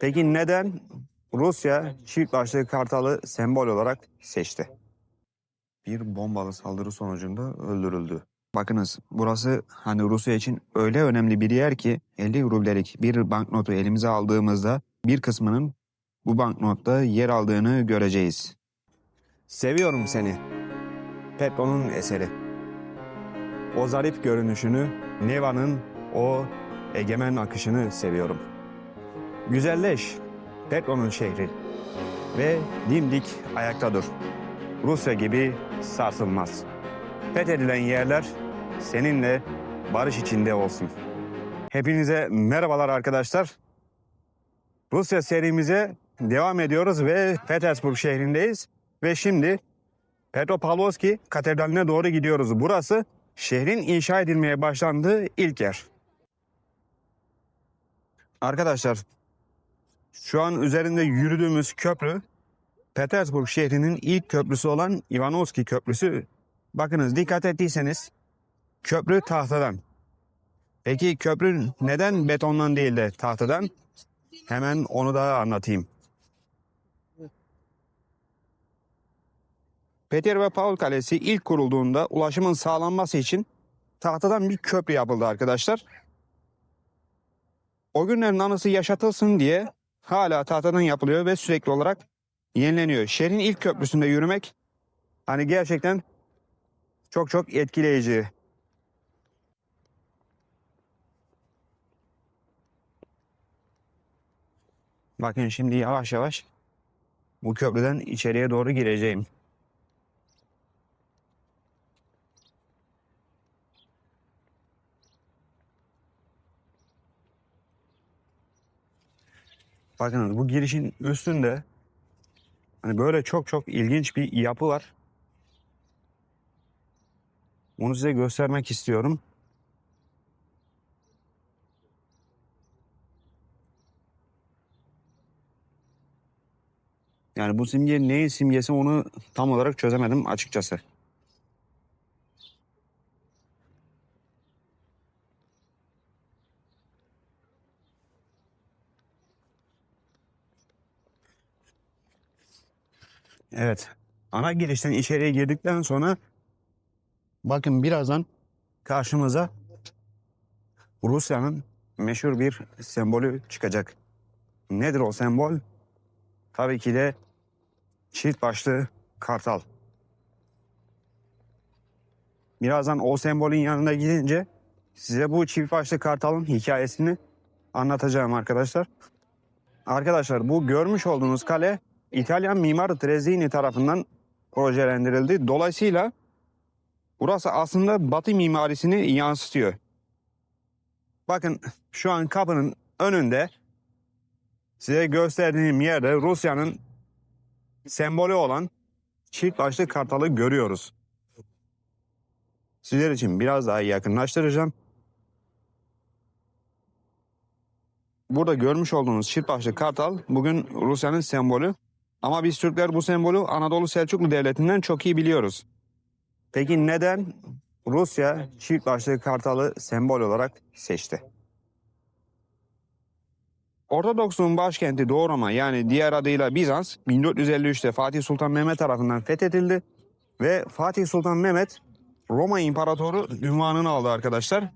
Peki neden Rusya çift başlı kartalı sembol olarak seçti? Bir bombalı saldırı sonucunda öldürüldü. Bakınız burası hani Rusya için öyle önemli bir yer ki 50 rublelik bir banknotu elimize aldığımızda bir kısmının bu banknotta yer aldığını göreceğiz. Seviyorum seni. Petro'nun eseri. O zarif görünüşünü, Neva'nın o egemen akışını seviyorum. Güzelleş, Petro'nun şehri ve dimdik ayakta dur. Rusya gibi sarsılmaz. Fethedilen yerler seninle barış içinde olsun. Hepinize merhabalar arkadaşlar. Rusya serimize devam ediyoruz ve Petersburg şehrindeyiz. Ve şimdi Petropavlovsk Katedrali'ne doğru gidiyoruz. Burası şehrin inşa edilmeye başlandığı ilk yer. Arkadaşlar şu an üzerinde yürüdüğümüz köprü Petersburg şehrinin ilk köprüsü olan Ivanovski Köprüsü. Bakınız dikkat ettiyseniz köprü tahtadan. Peki köprü neden betondan değil de tahtadan? Hemen onu da anlatayım. Peter ve Paul Kalesi ilk kurulduğunda ulaşımın sağlanması için tahtadan bir köprü yapıldı arkadaşlar. O günlerin anısı yaşatılsın diye hala tahtadan yapılıyor ve sürekli olarak yenileniyor. Şehrin ilk köprüsünde yürümek hani gerçekten çok etkileyici. Bakın şimdi yavaş yavaş bu köprüden içeriye doğru gireceğim. Bakın bu girişin üstünde hani böyle çok ilginç bir yapı var. Onu size göstermek istiyorum. Yani bu simge neyin simgesi onu tam olarak çözemedim açıkçası. Evet. Ana girişten içeriye girdikten sonra bakın birazdan karşımıza Rusya'nın meşhur bir sembolü çıkacak. Nedir o sembol? Tabii ki de çift başlı kartal. Birazdan o sembolün yanına gidince size bu çift başlı kartalın hikayesini anlatacağım arkadaşlar. Arkadaşlar bu görmüş olduğunuz kale İtalyan mimar Trezzini tarafından projelendirildi. Dolayısıyla burası aslında Batı mimarisini yansıtıyor. Bakın şu an kapının önünde size gösterdiğim yerde Rusya'nın sembolü olan çift başlı kartalı görüyoruz. Sizler için biraz daha yakınlaştıracağım. Burada görmüş olduğunuz çift başlı kartal bugün Rusya'nın sembolü. Ama biz Türkler bu sembolü Anadolu Selçuklu Devleti'nden çok iyi biliyoruz. Peki neden Rusya çift başlı kartalı sembol olarak seçti? Ortodoksluğun başkenti Doğu Roma yani diğer adıyla Bizans 1453'te Fatih Sultan Mehmet tarafından fethedildi ve Fatih Sultan Mehmet Roma İmparatoru unvanını aldı arkadaşlar.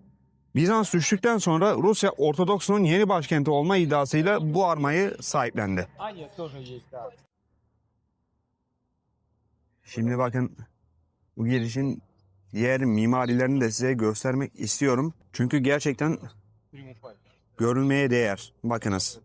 Bizans düştükten sonra Rusya Ortodoksluğun yeni başkenti olma iddiasıyla bu armayı sahiplendi. Şimdi bakın bu girişin diğer mimarilerini de size göstermek istiyorum. Çünkü gerçekten görülmeye değer. Bakınız.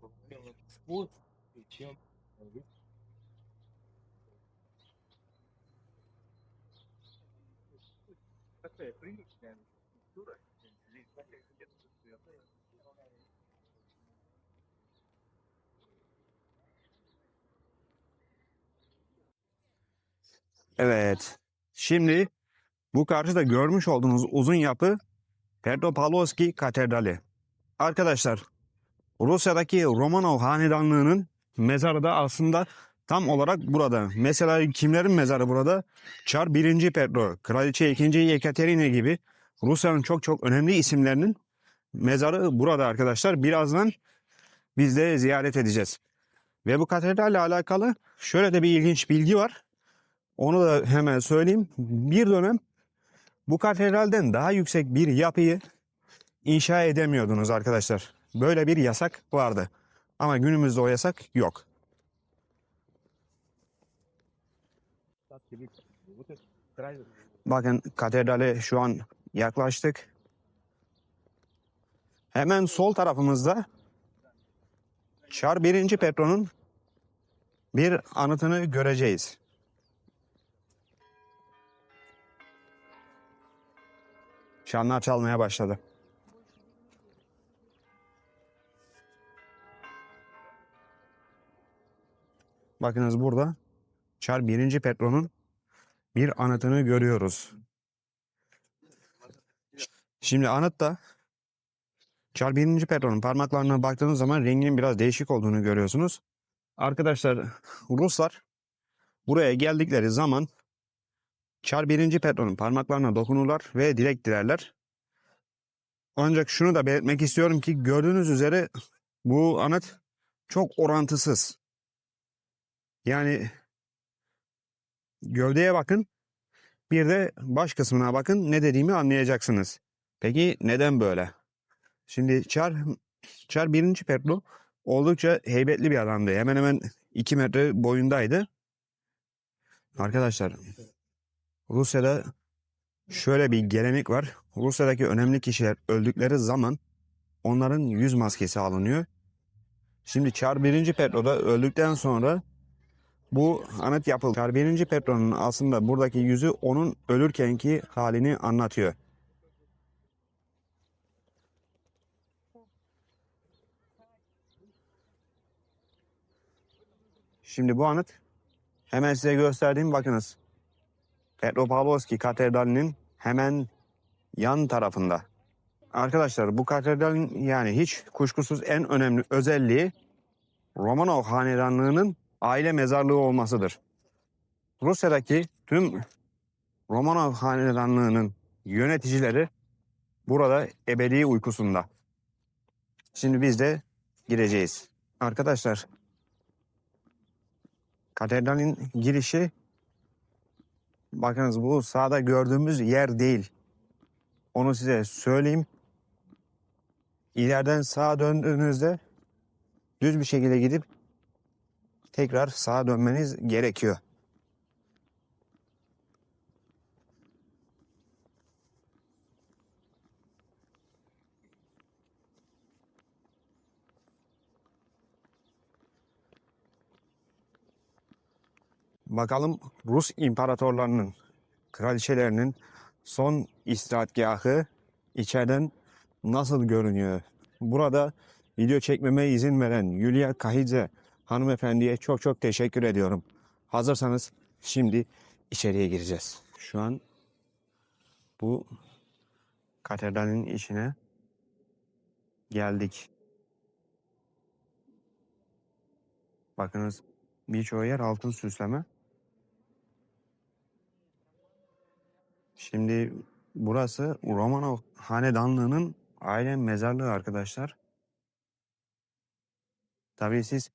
Evet. Şimdi bu karşıda görmüş olduğunuz uzun yapı Petropavlovsk Katedrali. Arkadaşlar Rusya'daki Romanov hanedanlığının mezarı da aslında tam olarak burada. Mesela kimlerin mezarı burada? Çar 1. Petro, Kraliçe 2. Yekaterina gibi Rusya'nın çok önemli isimlerinin mezarı burada arkadaşlar. Birazdan biz de ziyaret edeceğiz. Ve bu katedralle alakalı şöyle de bir ilginç bilgi var. Onu da hemen söyleyeyim. Bir dönem bu katedralden daha yüksek bir yapıyı inşa edemiyordunuz arkadaşlar. Böyle bir yasak vardı. Ama günümüzde o yasak yok. Bakın katedrale şu an yaklaştık. Hemen sol tarafımızda Çar 1. Petro'nun bir anıtını göreceğiz. Çanlar çalmaya başladı. Bakınız burada Çar 1. Petro'nun bir anıtını görüyoruz. Şimdi anıtta Çar 1. Petro'nun parmaklarına baktığınız zaman renginin biraz değişik olduğunu görüyorsunuz. Arkadaşlar Ruslar buraya geldikleri zaman Çar 1. Petro'nun parmaklarına dokunurlar ve dilek dilerler. Ancak şunu da belirtmek istiyorum ki gördüğünüz üzere bu anıt çok orantısız. Yani gövdeye bakın, bir de baş kısmına bakın, ne dediğimi anlayacaksınız. Peki neden böyle? Şimdi Çar 1. Petro oldukça heybetli bir adamdı. Hemen hemen 2 metre boyundaydı. Arkadaşlar Rusya'da şöyle bir gelenek var. Rusya'daki önemli kişiler öldükleri zaman onların yüz maskesi alınıyor. Şimdi Çar 1. Petro da öldükten sonra bu anıt yapıldı. Çar 1. Petro'nun aslında buradaki yüzü onun ölürkenki halini anlatıyor. Şimdi bu anıt hemen size gösterdiğim, bakınız. Petropavlovski Katedrali'nin hemen yan tarafında. Arkadaşlar bu katedralin yani hiç kuşkusuz en önemli özelliği Romanov hanedanlığının aile mezarlığı olmasıdır. Rusya'daki tüm Romanov hanedanlığının yöneticileri burada ebedi uykusunda. Şimdi biz de gireceğiz. Arkadaşlar katedralin girişi, bakınız bu sağda gördüğümüz yer değil. Onu size söyleyeyim. İleriden sağa döndüğünüzde düz bir şekilde gidip tekrar sağa dönmeniz gerekiyor. Bakalım Rus imparatorlarının, kraliçelerinin son istirahatgahı içeriden nasıl görünüyor? Burada video çekmeme izin veren Yulia Kahidze hanımefendiye çok çok teşekkür ediyorum. Hazırsanız şimdi içeriye gireceğiz. Şu an bu katedralin içine geldik. Bakınız birçoğu yer altın süsleme. Şimdi burası Romanov hanedanlığının aile mezarlığı arkadaşlar. Tabii siz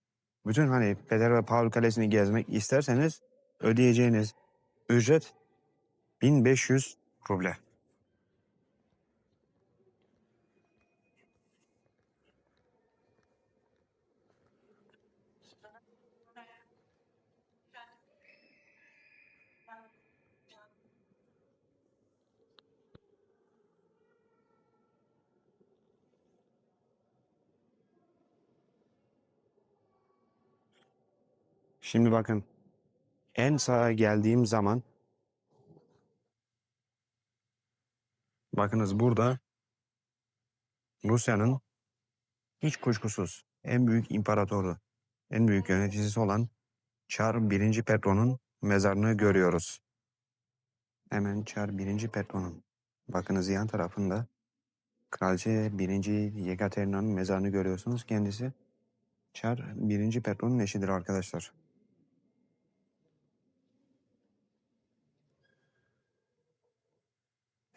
bütün hani Peder ve Paul Kalesi'ni gezmek isterseniz ödeyeceğiniz ücret 1500 ruble. Şimdi bakın, en sağa geldiğim zaman bakınız burada Rusya'nın hiç kuşkusuz en büyük imparatoru, en büyük yöneticisi olan Çar 1. Petro'nun mezarını görüyoruz. Hemen Çar 1. Petro'nun, bakınız yan tarafında Kraliçe 1. Yekaterina'nın mezarını görüyorsunuz. Kendisi Çar 1. Petro'nun eşidir arkadaşlar.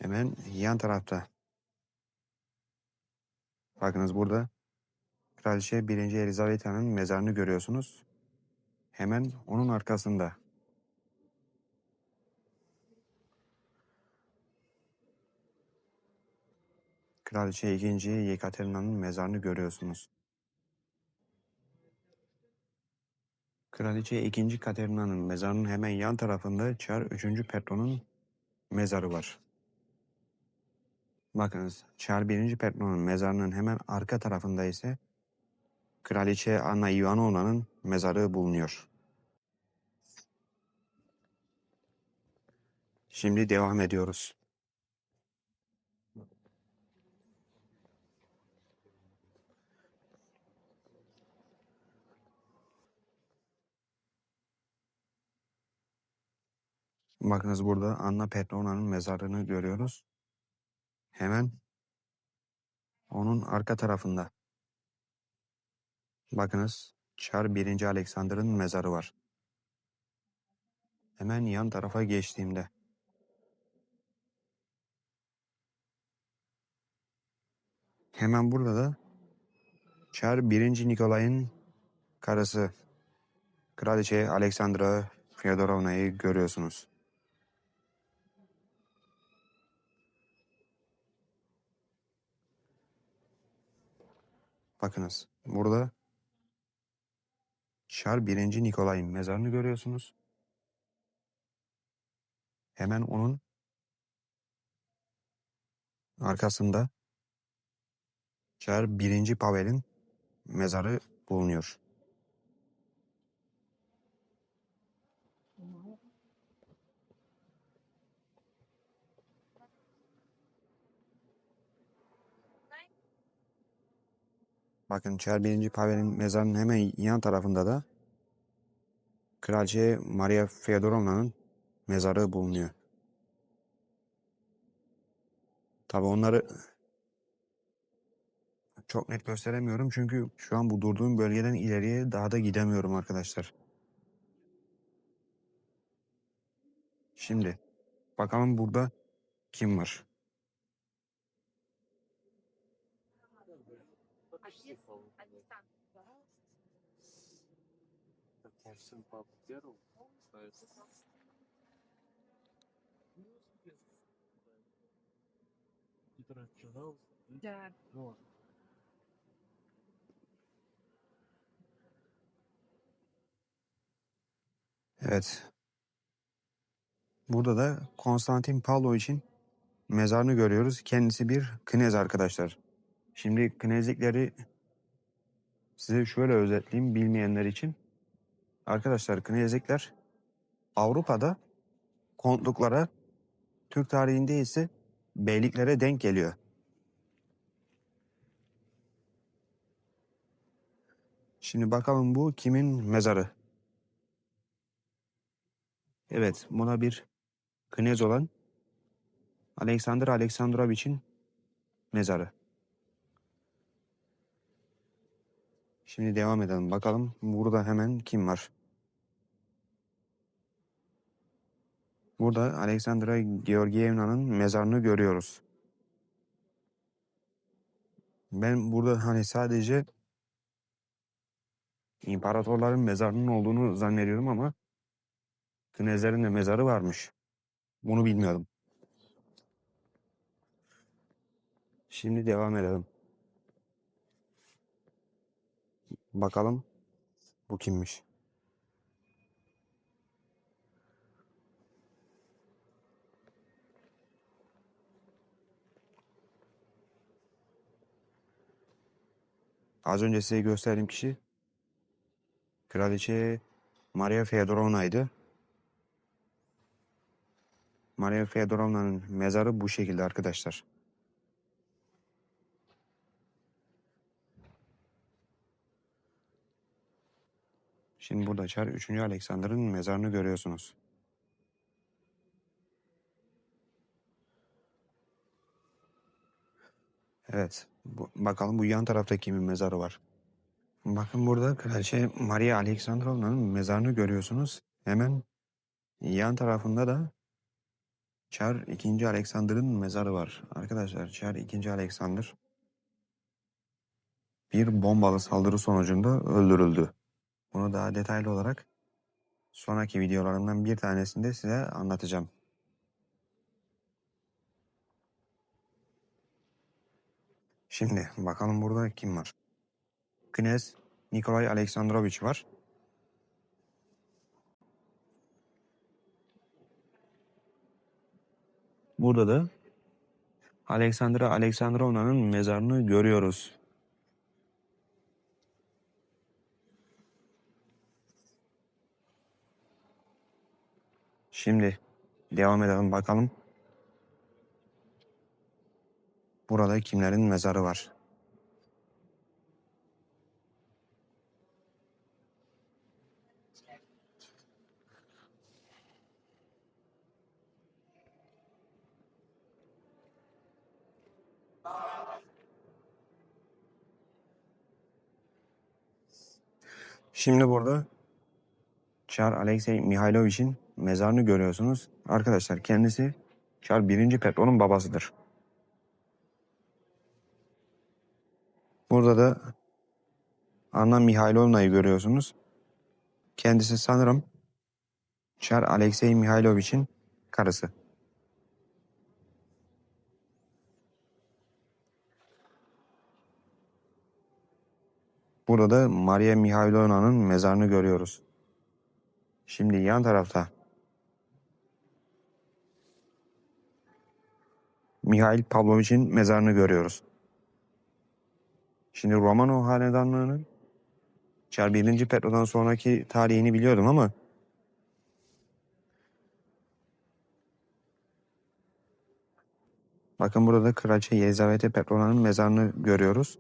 Hemen yan tarafta. Bakınız burada Kraliçe 1. Elizabetha'nın mezarını görüyorsunuz. Hemen onun arkasında. Kraliçe 2. Yekaterina'nın mezarını görüyorsunuz. Kraliçe 2. Katerina'nın mezarının hemen yan tarafında Çar 3. Petro'nun mezarı var. Bakınız, Çar 1. Petro'nun mezarının hemen arka tarafında ise Kraliçe Anna Ivanovna'nın mezarı bulunuyor. Şimdi devam ediyoruz. Bakınız, burada Anna Petrovna'nın mezarını görüyoruz. Hemen onun arka tarafında. Bakınız, Çar 1. Alexander'ın mezarı var. Hemen yan tarafa geçtiğimde. Hemen burada da Çar 1. Nikolay'ın karısı Kraliçe Alexandra Fyodorovna'yı görüyorsunuz. Bakınız, burada Çar 1. Nikolay'ın mezarını görüyorsunuz. Hemen onun arkasında Çar 1. Pavel'in mezarı bulunuyor. Bakın, Çar 1. Pavel'in mezarının hemen yan tarafında da Kraliçe Maria Feodorovna'nın mezarı bulunuyor. Tabi onları çok net gösteremiyorum çünkü şu an bu durduğum bölgeden ileriye daha da gidemiyorum arkadaşlar. Şimdi bakalım burada kim var? Evet. Burada da Konstantin Pavlovich'in mezarını görüyoruz. Kendisi bir knez arkadaşlar. Şimdi knezlikleri size şöyle özetleyeyim bilmeyenler için. Arkadaşlar, knezlikler Avrupa'da kontluklara, Türk tarihinde ise beyliklere denk geliyor. Şimdi bakalım bu kimin mezarı? Evet, buna bir knez olan Alexander Alexandrovich'in mezarı. Şimdi devam edelim. Bakalım burada hemen kim var? Burada Alexandra Georgievna'nın mezarını görüyoruz. Ben burada hani sadece imparatorların mezarının olduğunu zannediyorum ama knezlerin de mezarı varmış. Bunu bilmiyordum. Şimdi devam edelim. Bakalım bu kimmiş? Az önce size gösterdiğim kişi Kraliçe Maria Feodorovna'ydı. Maria Feodorovna'nın mezarı bu şekilde arkadaşlar. Şimdi burada Çar 3. Alexander'ın mezarını görüyorsunuz. Evet. Bakalım bu yan tarafta kimin mezarı var? Bakın, burada Kraliçe Maria Alexandrovna'nın mezarını görüyorsunuz. Hemen yan tarafında da Çar 2. Alexander'ın mezarı var. Arkadaşlar, Çar 2. Alexander bir bombalı saldırı sonucunda öldürüldü. Bunu daha detaylı olarak sonraki videolarımdan bir tanesinde size anlatacağım. Şimdi bakalım burada kim var? Knez Nikolay Aleksandrovich var. Burada da Aleksandra Aleksandrovna'nın mezarını görüyoruz. Şimdi devam edelim bakalım. Burada kimlerin mezarı var? Şimdi burada Çar Alexey Mihailovich'in mezarını görüyorsunuz. Arkadaşlar kendisi Çar 1. Petro'nun babasıdır. Burada da Anna Mihailovna'yı görüyorsunuz. Kendisi sanırım Çar Alexey Mihailovich'in karısı. Burada da Maria Mihailovna'nın mezarını görüyoruz. Şimdi yan tarafta Mihail Pavlovich'in mezarını görüyoruz. Şimdi Romanov hanedanlığının Çar 1. Petro'dan sonraki tarihini biliyordum ama bakın burada da Kraliçe Yelizaveta Petrovna'nın mezarını görüyoruz.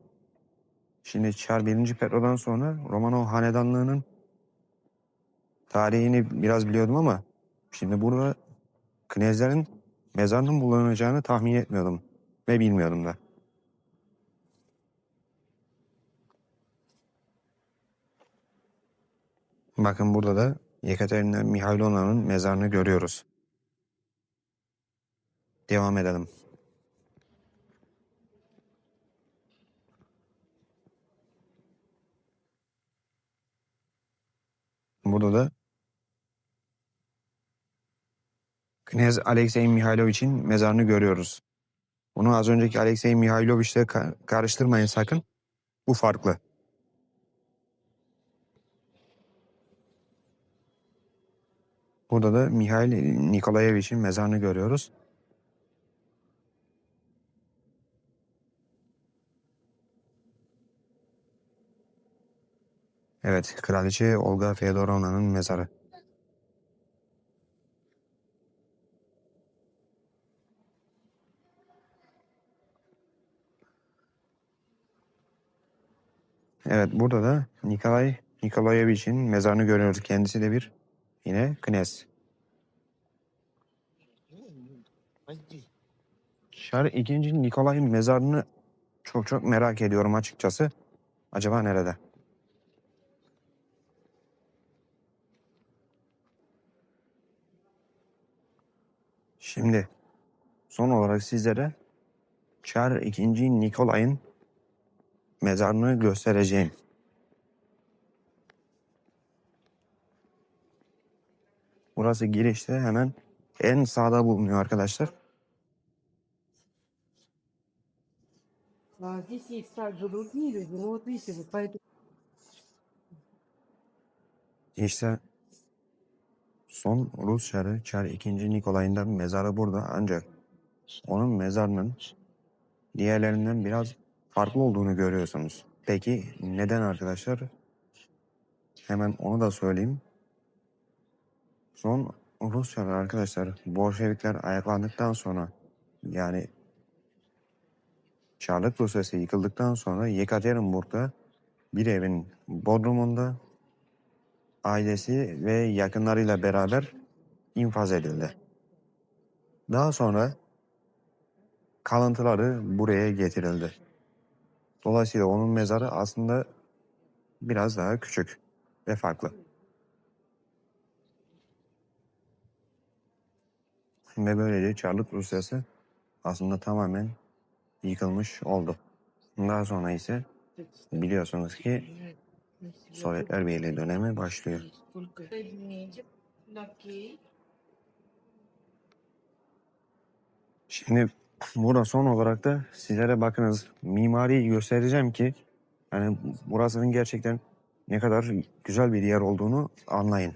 Şimdi Çar 1. Petro'dan sonra Romanov hanedanlığının tarihini biraz biliyordum ama şimdi burada knezlerin mezarının bulunacağını tahmin etmiyordum ve bilmiyordum da. Bakın burada da Yekaterina Mihailovna'nın mezarını görüyoruz. Devam edelim. Burada da Knez Alexey Mihailovich'in mezarını görüyoruz. Bunu az önceki Alexey Mihailovich'le karıştırmayın sakın. Bu farklı. Burada da Mihail Nikolayevich'in mezarını görüyoruz. Evet, Kraliçe Olga Fedorovna'nın mezarı. Evet, burada da Nikolay Nikolayevich'in mezarını görüyoruz. Kendisi de bir yine knez. Çar 2. Nikolay'ın mezarını çok merak ediyorum açıkçası. Acaba nerede? Şimdi son olarak sizlere Çar 2. Nikolay'ın mezarını göstereceğim. Burası girişte hemen en sağda bulunuyor arkadaşlar. Здесь есть также другие люди, но вот видите, вы поэтому İşte son Rus Çarı Çar 2. Nikolay'ın da mezarı burada ancak onun mezarının diğerlerinden biraz farklı olduğunu görüyorsunuz. Peki neden arkadaşlar? Hemen onu da söyleyeyim. Son Rusya'da arkadaşlar Bolşevikler ayaklandıktan sonra yani Çarlık Rusyası yıkıldıktan sonra Yekaterinburg'da bir evin bodrumunda ailesi ve yakınlarıyla beraber infaz edildi. Daha sonra kalıntıları buraya getirildi. Dolayısıyla onun mezarı aslında biraz daha küçük ve farklı. Ve böylece Çarlık Rusyası aslında tamamen yıkılmış oldu. Daha sonra ise biliyorsunuz ki Sovyetler Birliği dönemi başlıyor. Şimdi burada son olarak da sizlere bakınız mimariyi göstereceğim ki yani burasının gerçekten ne kadar güzel bir yer olduğunu anlayın.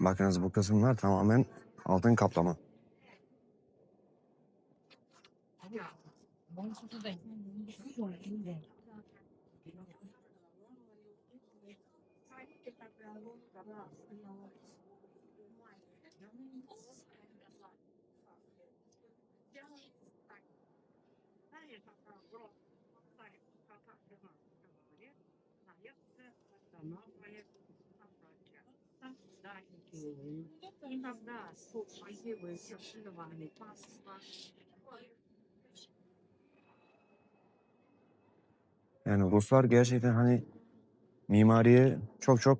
Bakınız bu kısımlar tamamen altın kaplama. Yani Ruslar gerçekten hani mimariye çok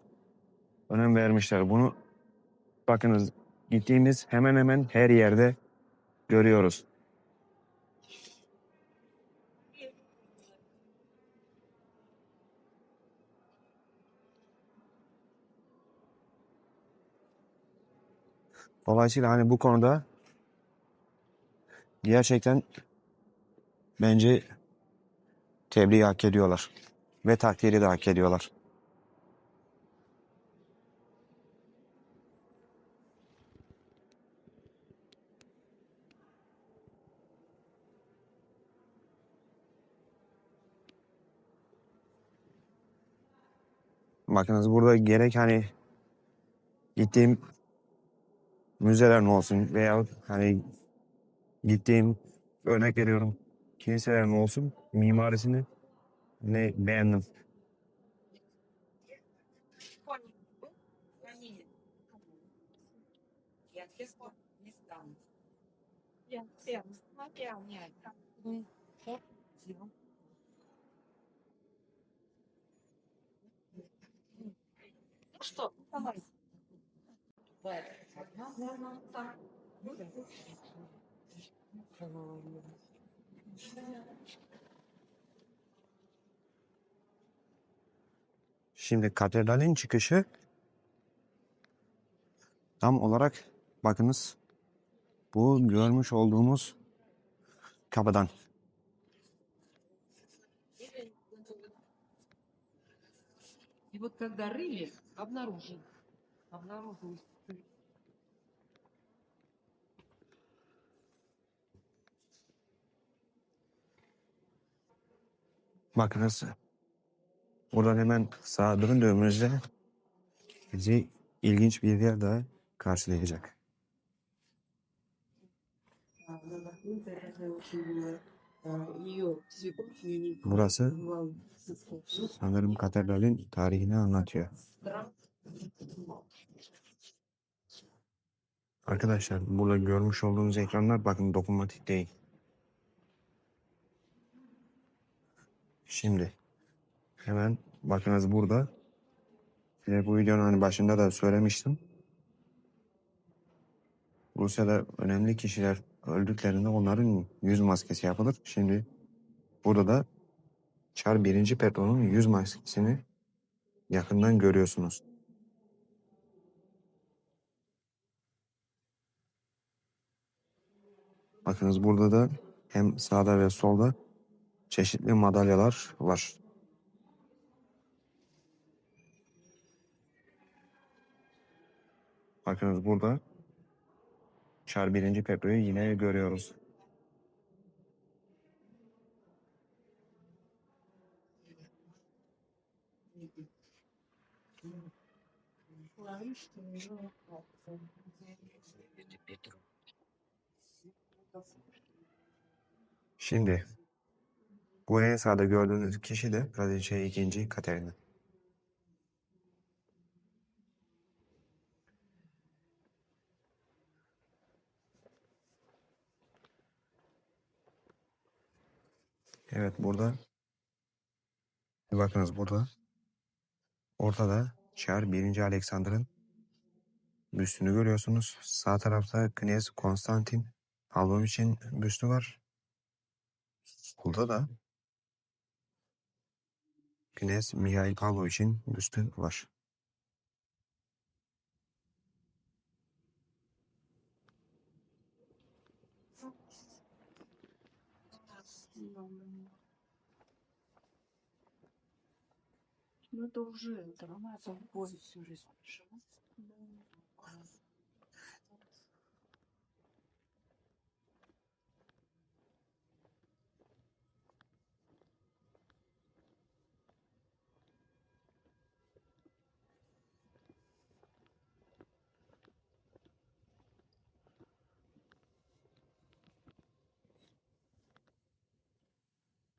önem vermişler. Bunu bakınız gittiğimiz hemen hemen her yerde görüyoruz. Dolayısıyla hani bu konuda gerçekten bence tebriği hak ediyorlar. Ve takdiri de hak ediyorlar. Bakınız burada gerek hani gittiğim müzeler mi olsun veya hani gittiğim örnek veriyorum kiliseler mi olsun mimarisini ne beğendim. Şimdi katedralin çıkışı tam olarak bakınız bu görmüş olduğumuz kapıdan. И вот когда рыли, обнаружили. Bakınız buradan hemen sağa döndüğümüzde bizi ilginç bir yer daha karşılayacak. Burası sanırım katedralin tarihini anlatıyor. Arkadaşlar burada görmüş olduğunuz ekranlar bakın dokunmatik değil. Şimdi hemen bakınız burada. Bu videonun hani başında da söylemiştim. Rusya'da önemli kişiler öldüklerinde onların yüz maskesi yapılır. Şimdi burada da Çar 1. Petro'nun yüz maskesini yakından görüyorsunuz. Bakınız burada da hem sağda ve solda çeşitli madalyalar var. Bakınız burada Çar 1. Petro'yu yine görüyoruz. Şimdi bu en sağda gördüğünüz kişi de Kraliçe 2. Katerina. Evet, burada bakınız, burada ortada Çar 1. Alexander'ın büstünü görüyorsunuz. Sağ tarafta Knez Konstantin Pavlovich'in büstü var. Burada da Knez Mihail Pavlovich'in büstü var. Ну, это уже, это она в бой всю жизнь жила.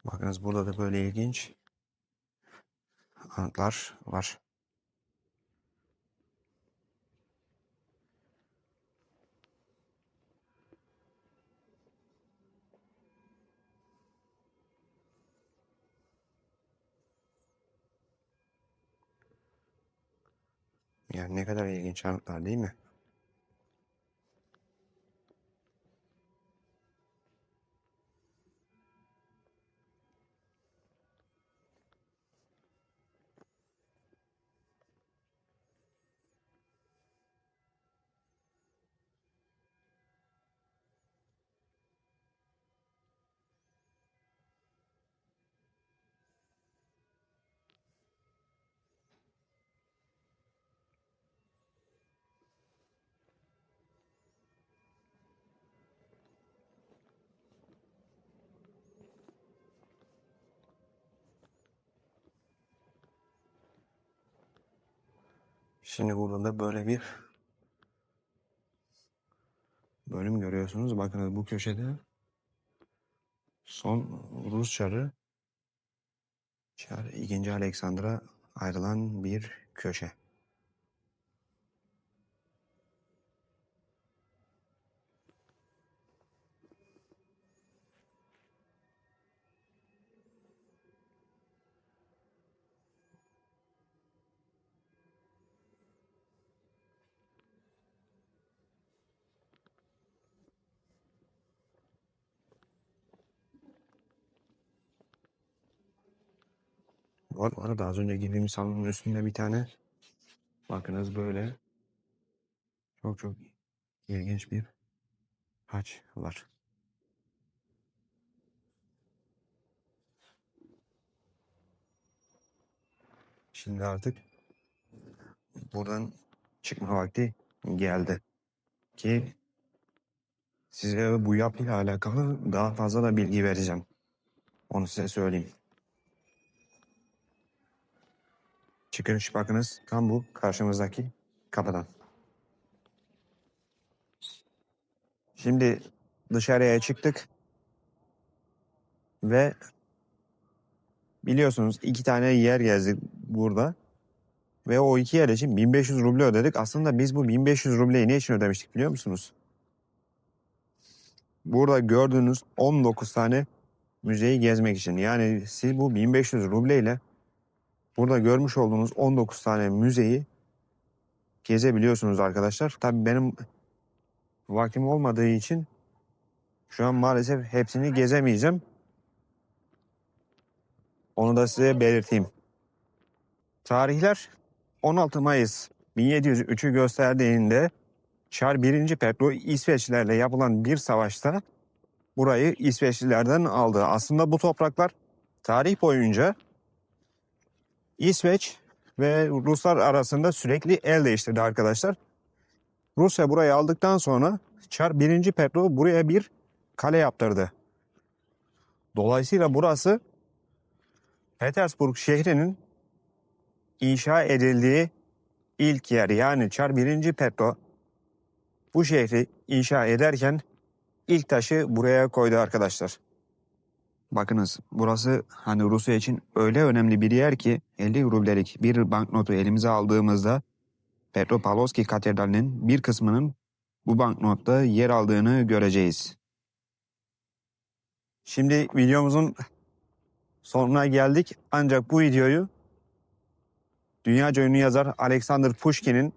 Bakınız, burada da böyle ilginç anıtlar var. Yani ne kadar ilginç anıtlar, değil mi? Şimdi burada da böyle bir bölüm görüyorsunuz. Bakınız, bu köşede son Rus çarı Çar 2. Alexander'a ayrılan bir köşe. Bu arada az önce girdiğimiz salonun üstünde bir tane, bakınız, böyle çok ilginç bir haç var. Şimdi artık buradan çıkma vakti geldi ki size bu yapıyla alakalı daha fazla da bilgi vereceğim. Onu size söyleyeyim. Çıkış bakınız tam bu karşımızdaki kapıdan. Şimdi dışarıya çıktık ve biliyorsunuz 2 tane yer gezdik burada. Ve o 2 yer için 1500 ruble ödedik. Aslında biz bu 1500 rubleyi ne için ödemiştik biliyor musunuz? Burada gördüğünüz 19 tane müzeyi gezmek için. Yani siz bu 1500 ruble ile burada görmüş olduğunuz 19 tane müzeyi gezebiliyorsunuz arkadaşlar. Tabii benim vaktim olmadığı için şu an maalesef hepsini gezemeyeceğim. Onu da size belirteyim. Tarihler 16 Mayıs 1703'ü gösterdiğinde Çar 1. Petro İsveçlilerle yapılan bir savaşta burayı İsveçlilerden aldı. Aslında bu topraklar tarih boyunca İsveç ve Ruslar arasında sürekli el değiştirdi arkadaşlar. Rusya burayı aldıktan sonra Çar 1. Petro buraya bir kale yaptırdı. Dolayısıyla burası Petersburg şehrinin inşa edildiği ilk yer. Yani Çar 1. Petro bu şehri inşa ederken ilk taşı buraya koydu arkadaşlar. Bakınız, burası hani Rusya için öyle önemli bir yer ki 50 rublelik bir banknotu elimize aldığımızda Petropavlovsk Katedrali'nin bir kısmının bu banknotta yer aldığını göreceğiz. Şimdi videomuzun sonuna geldik. Ancak bu videoyu dünyaca ünlü yazar Alexander Pushkin'in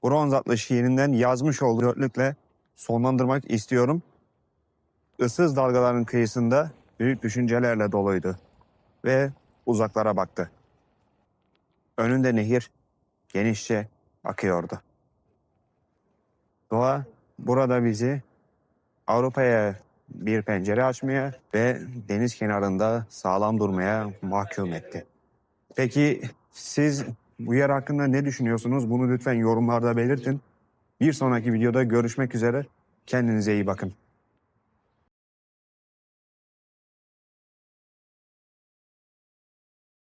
Bronz adlı şiirinden yazmış olduğu dörtlükle sonlandırmak istiyorum. Issız dalgaların kıyısında büyük düşüncelerle doluydu ve uzaklara baktı. Önünde nehir genişçe akıyordu. Doğa burada bizi Avrupa'ya bir pencere açmaya ve deniz kenarında sağlam durmaya mahkum etti. Peki siz bu yer hakkında ne düşünüyorsunuz? Bunu lütfen yorumlarda belirtin. Bir sonraki videoda görüşmek üzere. Kendinize iyi bakın.